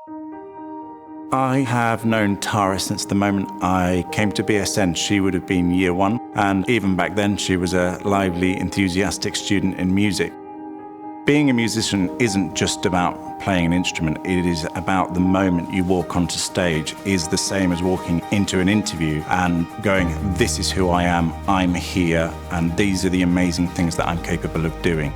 I have known Tara since the moment I came to BSN. She would have been year one, and even back then she was a lively, enthusiastic student in music. Being a musician isn't just about playing an instrument, it is about the moment you walk onto stage is the same as walking into an interview and going, this is who I am, I'm here, and these are the amazing things that I'm capable of doing.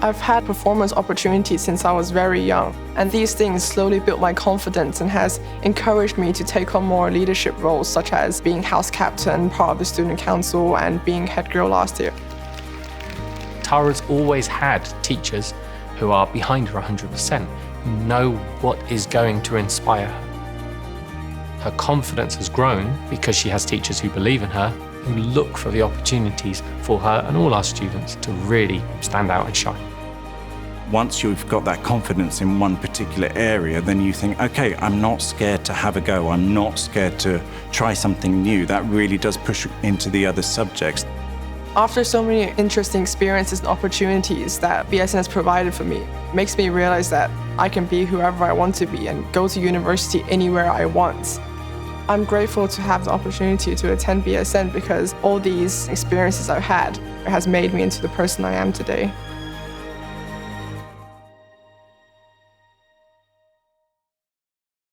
I've had performance opportunities since I was very young, and these things slowly built my confidence and has encouraged me to take on more leadership roles, such as being house captain, part of the student council, and being head girl last year. Tara's always had teachers who are behind her 100%, who know what is going to inspire her. Her confidence has grown because she has teachers who believe in her, who look for the opportunities for her and all our students to really stand out and shine. Once you've got that confidence in one particular area, then you think, okay, I'm not scared to have a go. I'm not scared to try something new. That really does push into the other subjects. After so many interesting experiences and opportunities that BSN has provided for me, it makes me realize that I can be whoever I want to be and go to university anywhere I want. I'm grateful to have the opportunity to attend BSN because all these experiences I've had has made me into the person I am today.